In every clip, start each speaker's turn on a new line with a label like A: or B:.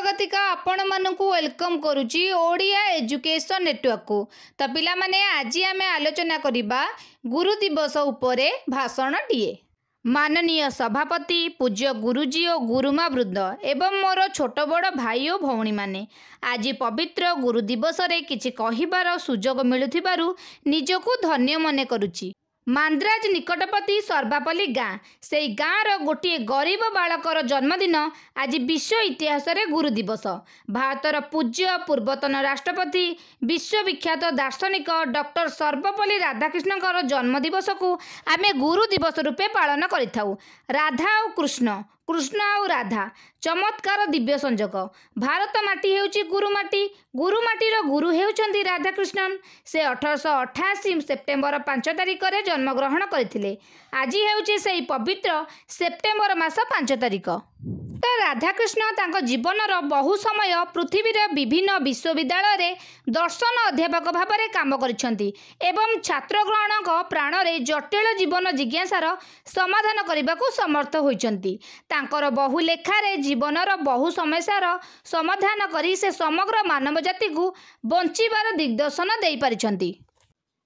A: जगतिका आपण मानकु वेलकम करुची Odia education network को। तो पिला माने आज आमे आलोचना करिबा गुरु दिवस उपरे भाषण टीए। माननीय सभापति पूज्य गुरुजी और गुरुमा वृंद एवं मोर छोट बड़ भाई और भौणी माने आज पवित्र गुरु दिवस रे किछि कहिबार सुजोग मिलुथिबारु निजको धन्य मने करुची। मांद्राज निकटवर्ती सर्वापल्ली गाँ से गाँवर गोटे गरीब बालकर जन्मदिन आज विश्व इतिहास रे गुरु दिवस। भारतर पूज्य पूर्वतन राष्ट्रपति विश्वविख्यात दार्शनिक डॉक्टर सर्वपल्ली राधाकृष्णकर जन्मदिवस को आमे गुरु दिवस रूपे पालन करिथाउ। राधा और कृष्ण, कृष्ण और राधा चमत्कार दिव्य संजोग। भारत माटी हेउची गुरु माटी, गुरु माटीर गुरु हेउचंदी राधाकृष्णन। से 1888 सेप्टेम्बर 5 तारिख रे जन्म ग्रहण करथिले। आज हेउची सेही पवित्र सेप्टेम्बर मास 5 तारिख। राधाकृष्ण तांको जीवनर बहु समय पृथ्वीर विभिन्न विश्वविद्यालय रे दर्शन अध्यापक भाव में काम करिसेंती एवं छात्र ग्रहणक प्राण रे जटिल जीवन जिज्ञासार समाधान करने को समर्थ होइचंती। तांकर बहु लेखारे जीवनर बहु समस्यार समाधान करी से समग्र मानव जाति को बंचिबार दिग्दर्शन देई पारिछंती।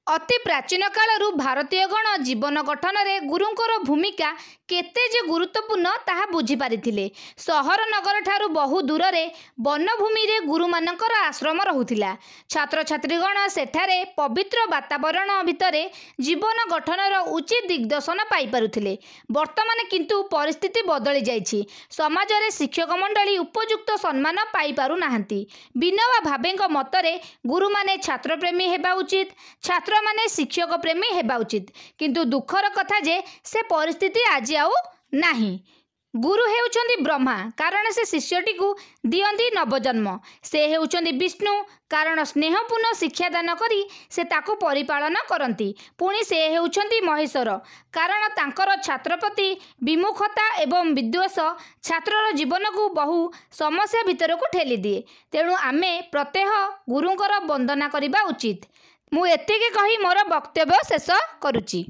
A: अति प्राचीन कालरू भारतीय गण जीवन गठन रे गुरुंकर भूमिका केते जे गुरुत्वपूर्ण ताहा बुझी पारिथिले। सहर नगर ठारू बहु दूर रे वनभूमि रे गुरु मानकर आश्रम रहुथिला। छात्र छात्रीगण सेठारे पवित्र वातावरण भितरे जीवन गठनर उचित दिग्दर्शन पाई पारुथिले। वर्तमान किंतु परिस्थिति बदली जाइछि। समाज रे शिक्षक मंडली उपयुक्त सम्मान पाई पारु नाहंती। विनोबा भावेଙ୍କ मतरे गुरु माने छात्र प्रेमी हेबा उचित, छात्र माने शिक्षक प्रेमी हेबा उचित। किंतु दुखर कथा जे से परिस्थिति आज आउ नाही। गुरु हेउचंदी ब्रह्मा कारण से शिष्यटी को दियंती नवजन्म। से हेउचंदी विष्णु कारण स्नेहपूर्ण शिक्षादान करी से ताको परिपालन करती। पुणी से हेउचंदी महेश्वर कारण तांकर छात्र प्रति विमुखता एवं विद्वेष छात्रर जीवन को बहु समस्या भितर को ठेली दिए। तेणु आमे प्रत्यह गुरुंकर वंदना करिबा उचित। मु एतिके कही मोर वक्तव्य शेष करुची।